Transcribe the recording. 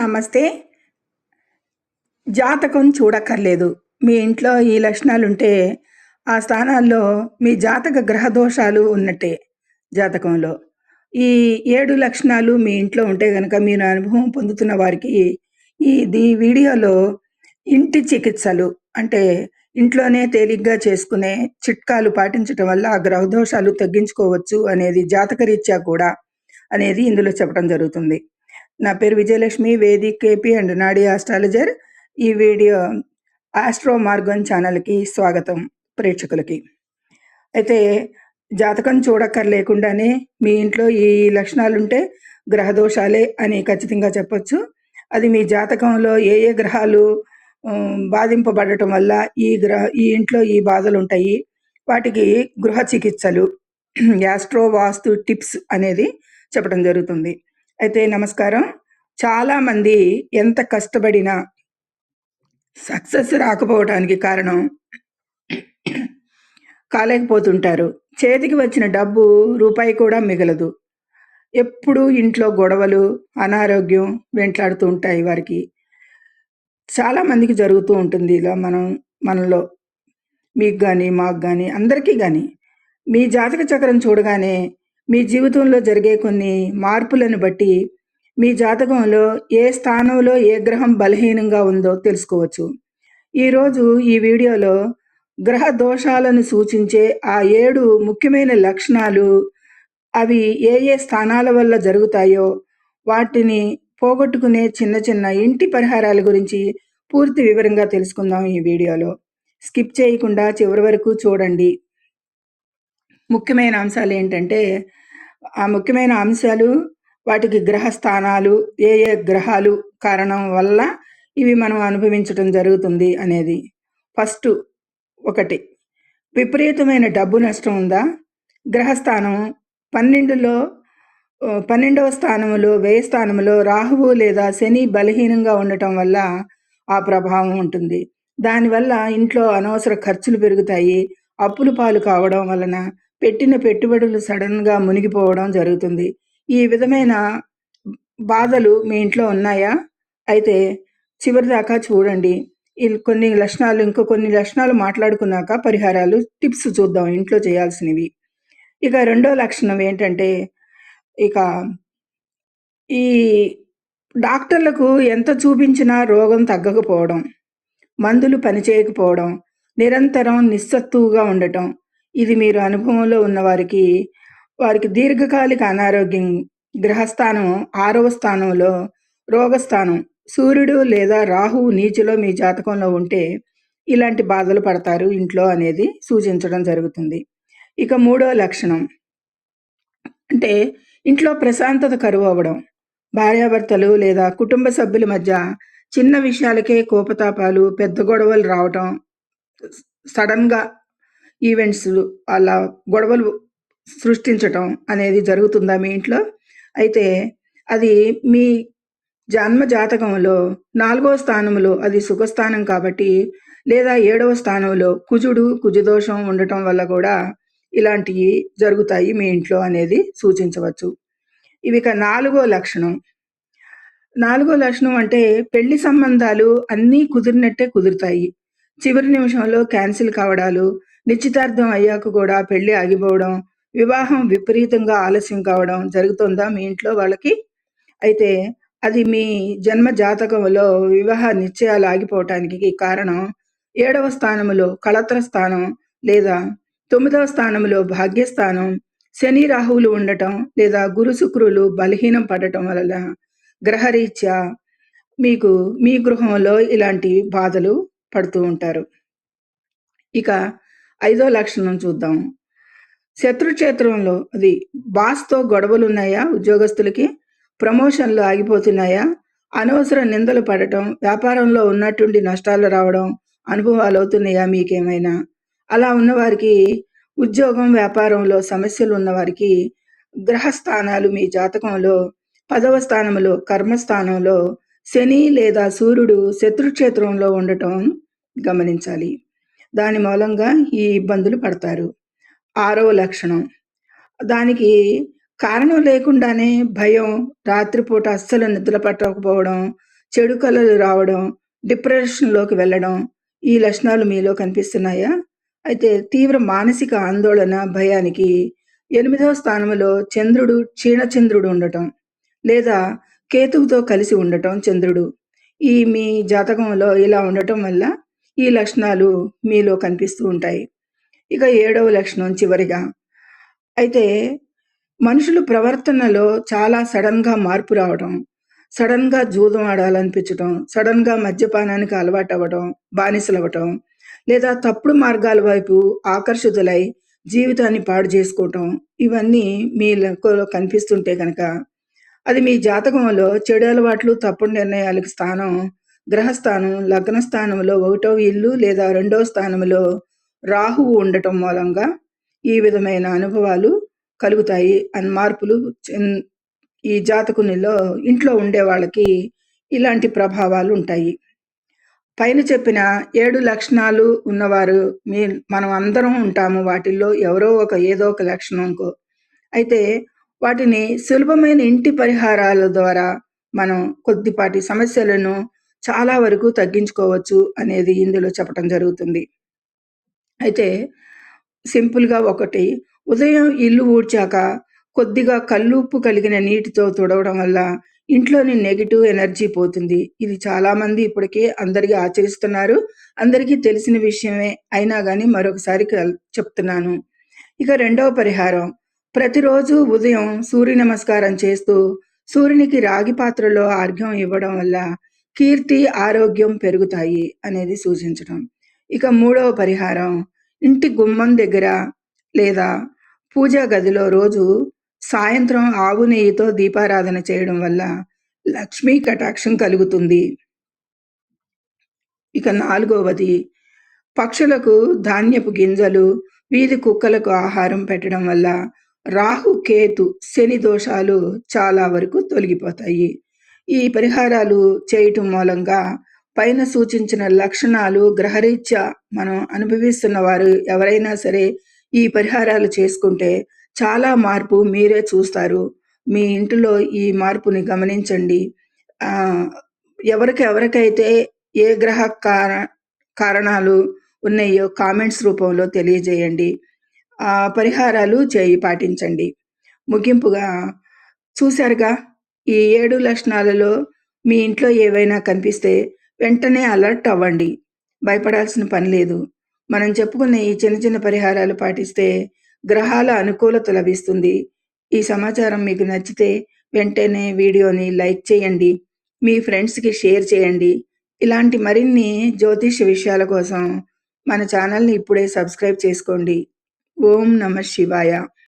నమస్తే. జాతకం చూడక్కర్లేదు. మీ ఇంట్లో ఈ లక్షణాలుంటే, ఆ స్థానాల్లో మీ జాతక గ్రహ దోషాలు ఉన్నట్టే జాతకంలో. ఈ 7 లక్షణాలు మీ ఇంట్లో ఉంటే గనక మీరు అనుభవం పొందుతున్న వారికి ఈ వీడియోలో ఇంటి చికిత్సలు అంటే ఇంట్లోనే తేలిగ్గా చేసుకునే చిట్కాలు పాటించటం వల్ల ఆ గ్రహ దోషాలు తగ్గించుకోవచ్చు అనేది జాతకరీత్యా కూడా అనేది ఇందులో చెప్పడం జరుగుతుంది. నా పేరు విజయలక్ష్మి, వేదిక్ కేపీ అండ్ నాడీ ఆస్ట్రాలజర్. ఈ వీడియో ఆస్ట్రో మార్గన్ ఛానల్‌కి స్వాగతం ప్రేక్షకులకి. అయితే జాతకం చూడక్కర్లేకుండానే మీ ఇంట్లో ఈ లక్షణాలుంటే గ్రహ దోషాలే అని ఖచ్చితంగా చెప్పొచ్చు. అది మీ జాతకంలో ఏ ఏ గ్రహాలు బాధింపబడటం వల్ల ఈ ఇంట్లో ఈ బాధలుంటాయి. వాటికి గృహ చికిత్సలు యాస్ట్రో వాస్తు టిప్స్ అనేది చెప్పడం జరుగుతుంది. అయితే నమస్కారం. చాలామంది ఎంత కష్టపడినా సక్సెస్ రాకపోవడానికి కారణం కాలేకపోతుంటారు. చేతికి వచ్చిన డబ్బు రూపాయి కూడా మిగలదు. ఎప్పుడూ ఇంట్లో గొడవలు, అనారోగ్యం వెంటాడుతూ ఉంటాయి వారికి. చాలామందికి జరుగుతూ ఉంటుంది ఇలా మనలో. మీకు కానీ, మాకు కానీ, అందరికీ కానీ. మీ జాతక చక్రం చూడగానే మీ జీవితంలో జరిగే కొన్ని మార్పులను బట్టి మీ జాతకంలో ఏ స్థానంలో ఏ గ్రహం బలహీనంగా ఉందో తెలుసుకోవచ్చు. ఈరోజు ఈ వీడియోలో గ్రహ దోషాలను సూచించే ఆ 7 ముఖ్యమైన లక్షణాలు, అవి ఏ ఏ స్థానాల వల్ల జరుగుతాయో వాటిని పోగొట్టుకునే చిన్న చిన్న ఇంటి పరిహారాల గురించి పూర్తి వివరంగా తెలుసుకుందాం ఈ వీడియోలో. స్కిప్ చేయకుండా చివరి వరకు చూడండి. ముఖ్యమైన అంశాలు ఏంటంటే, ఆ ముఖ్యమైన అంశాలు వాటికి గ్రహ స్థానాలు, ఏ ఏ గ్రహాలు కారణం వల్ల ఇవి మనం అనుభవించటం జరుగుతుంది అనేది. ఫస్ట్ ఒకటి, విపరీతమైన డబ్బు నష్టం ఉందా? గ్రహస్థానం 12వ స్థానంలో, వ్యయ స్థానంలో రాహువు లేదా శని బలహీనంగా ఉండటం వల్ల ఆ ప్రభావం ఉంటుంది. దానివల్ల ఇంట్లో అనవసర ఖర్చులు పెరుగుతాయి. అప్పుల పాలు కావడం వలన పెట్టిన పెట్టుబడులు సడన్గా మునిగిపోవడం జరుగుతుంది. ఈ విధమైన బాధలు మీ ఇంట్లో ఉన్నాయా? అయితే చివరిదాకా చూడండి. ఇంకో కొన్ని లక్షణాలు మాట్లాడుకున్నాక పరిహారాలు, టిప్స్ చూద్దాం ఇంట్లో చేయాల్సినవి. ఇక రెండో లక్షణం ఏంటంటే, ఇక ఈ డాక్టర్లకు ఎంత చూపించినా రోగం తగ్గకపోవడం, మందులు పనిచేయకపోవడం, నిరంతరం నిస్సత్తువుగా ఉండటం. ఇది మీరు అనుభవంలో ఉన్న వారికి దీర్ఘకాలిక అనారోగ్యం. గ్రహస్థానం 6వ స్థానంలో రోగస్థానం సూర్యుడు లేదా రాహువు నీచలో మీ జాతకంలో ఉంటే ఇలాంటి బాధలు పడతారు ఇంట్లో అనేది సూచించడం జరుగుతుంది. ఇక మూడో లక్షణం అంటే ఇంట్లో ప్రశాంతత కరువు అవ్వడం. భార్యాభర్తలు లేదా కుటుంబ సభ్యుల మధ్య చిన్న విషయాలకే కోపతాపాలు, పెద్ద గొడవలు రావటం, సడన్గా ఈవెంట్స్ అలా గొడవలు సృష్టించటం అనేది జరుగుతుందా మీ ఇంట్లో? అయితే అది మీ జన్మ జాతకంలో 4వ స్థానంలో అది సుఖస్థానం కాబట్టి, లేదా 7వ స్థానంలో కుజదోషం ఉండటం వల్ల కూడా ఇలాంటివి జరుగుతాయి మీ ఇంట్లో అనేది సూచించవచ్చు. ఇక నాలుగో లక్షణం అంటే పెళ్లి సంబంధాలు అన్నీ కుదిరినట్టే కుదురుతాయి. చివరి నిమిషంలో క్యాన్సిల్ కావడాలు, నిశ్చితార్థం అయ్యాక కూడా పెళ్లి ఆగిపోవడం, వివాహం విపరీతంగా ఆలస్యం కావడం జరుగుతుందా మీ ఇంట్లో వాళ్ళకి? అయితే అది మీ జన్మ జాతకంలో వివాహ నిశ్చయాలు ఆగిపోవటానికి కారణం 7వ స్థానంలో కళత్ర స్థానం లేదా 9వ స్థానంలో భాగ్యస్థానం శని రాహువులు ఉండటం లేదా గురు శుక్రులు బలహీనం పడటం వలన గ్రహరీత్యా మీకు మీ గృహంలో ఇలాంటి బాధలు పడుతూ ఉంటారు. ఇక 5వ లక్షణం చూద్దాం. శత్రుక్షేత్రంలో అది బాస్తో గొడవలు ఉన్నాయా? ఉద్యోగస్తులకి ప్రమోషన్లు ఆగిపోతున్నాయా? అనవసర నిందలు పడటం, వ్యాపారంలో ఉన్నటువంటి నష్టాలు రావడం అనుభవాలు అవుతున్నాయా మీకేమైనా? అలా ఉన్నవారికి, ఉద్యోగం వ్యాపారంలో సమస్యలు ఉన్నవారికి గ్రహస్థానాలు మీ జాతకంలో 10వ స్థానంలో కర్మస్థానంలో శని లేదా సూర్యుడు శత్రుక్షేత్రంలో ఉండటం గమనించాలి. దాని మూలంగా ఈ ఇబ్బందులు పడతారు. 6వ లక్షణం, దానికి కారణం లేకుండానే భయం, రాత్రిపూట అస్సలు నిద్ర పట్టకపోవడం, చెడు కలలు రావడం, డిప్రెషన్‌లోకి వెళ్ళడం ఈ లక్షణాలు మీలో కనిపిస్తున్నాయా? అయితే తీవ్ర మానసిక ఆందోళన, భయానికి 8వ స్థానంలో చంద్రుడు, క్షీణచంద్రుడు ఉండటం లేదా కేతువుతో కలిసి ఉండటం చంద్రుడు. ఈ మీ జాతకంలో ఇలా ఉండటం వల్ల ఈ లక్షణాలు మీలో కనిపిస్తూ ఉంటాయి. ఇక 7వ లక్షణం చివరిగా. అయితే మనుషులు ప్రవర్తనలో చాలా సడన్‌గా మార్పు రావడం, సడన్‌గా జూదం ఆడాలనిపించటం, సడన్‌గా మద్యపానానికి అలవాటవ్వడం, బానిసలవ్వటం, లేదా తప్పుడు మార్గాల వైపు ఆకర్షితులై జీవితాన్ని పాడు చేసుకోవటం, ఇవన్నీ మీలో కనిపిస్తుంటే గనక, అది మీ జాతకంలో చెడు అలవాట్లు, తప్పుడు నిర్ణయాలకు స్థానం, గ్రహస్థానం, లగ్న స్థానంలో 1వ ఇల్లు లేదా 2వ స్థానంలో రాహువు ఉండటం మూలంగా ఈ విధమైన అనుభవాలు కలుగుతాయి. మార్పులు ఈ జాతకునిలో ఇంట్లో ఉండే వాళ్ళకి ఇలాంటి ప్రభావాలు ఉంటాయి. పైన చెప్పిన 7 లక్షణాలు ఉన్నవారు మనం అందరం ఉంటాము. వాటిల్లో ఎవరో ఏదో ఒక లక్షణంకో. అయితే వాటిని సులభమైన ఇంటి పరిహారాల ద్వారా మనం కొద్దిపాటి సమస్యలను చాలా వరకు తగ్గించుకోవచ్చు అనేది ఇందులో చెప్పటం జరుగుతుంది. అయితే సింపుల్‌గా ఒకటి, ఉదయం ఇల్లు ఊడ్చాక కొద్దిగా కల్లుప్పు కలిగిన నీటితో తుడవడం వల్ల ఇంట్లోని నెగెటివ్ ఎనర్జీ పోతుంది. ఇది చాలామంది ఇప్పటికే అందరికీ ఆచరిస్తున్నారు. అందరికీ తెలిసిన విషయమే. అయినా గానీ మరొకసారి చెప్తున్నాను. ఇక రెండవ పరిహారం, ప్రతిరోజు ఉదయం సూర్య నమస్కారం చేస్తూ సూర్యునికి రాగి పాత్రలో అర్ఘ్యం ఇవ్వడం వల్ల కీర్తి, ఆరోగ్యం పెరుగుతాయి అనేది సూచించడం. ఇక మూడవ పరిహారం, ఇంటి గుమ్మం దగ్గర లేదా పూజా గదిలో రోజు సాయంత్రం ఆవు నెయ్యితో దీపారాధన చేయడం వల్ల లక్ష్మీ కటాక్షం కలుగుతుంది. ఇక నాలుగవది, పక్షులకు ధాన్యపు గింజలు, వీధి కుక్కలకు ఆహారం పెట్టడం వల్ల రాహు, కేతు, శని దోషాలు చాలా వరకు తొలగిపోతాయి. ఈ పరిహారాలు చేయటం మూలంగా పైన సూచించిన లక్షణాలు గ్రహరీత్యా మనం అనుభవిస్తున్న వారు ఎవరైనా సరే ఈ పరిహారాలు చేసుకుంటే చాలా మార్పు మీరే చూస్తారు. మీ ఇంటిలో ఈ మార్పుని గమనించండి. ఎవరికైతే ఏ గ్రహ కారణాలు ఉన్నాయో కామెంట్స్ రూపంలో తెలియజేయండి. పరిహారాలు పాటించండి. ముగింపుగా చూశారుగా, ఈ 7 లక్షణాలలో మీ ఇంట్లో ఏవైనా కనిపిస్తే వెంటనే అలర్ట్ అవ్వండి. భయపడాల్సిన పని లేదు. మనం చెప్పుకున్న ఈ చిన్న చిన్న పరిహారాలు పాటిస్తే గ్రహాల అనుకూలత లభిస్తుంది. ఈ సమాచారం మీకు నచ్చితే వెంటనే వీడియోని లైక్ చేయండి. మీ ఫ్రెండ్స్‌కి షేర్ చేయండి. ఇలాంటి మరిన్ని జ్యోతిష్య విషయాల కోసం మన ఛానల్‌ని ఇప్పుడే సబ్స్క్రైబ్ చేసుకోండి. ఓం నమః శివాయ.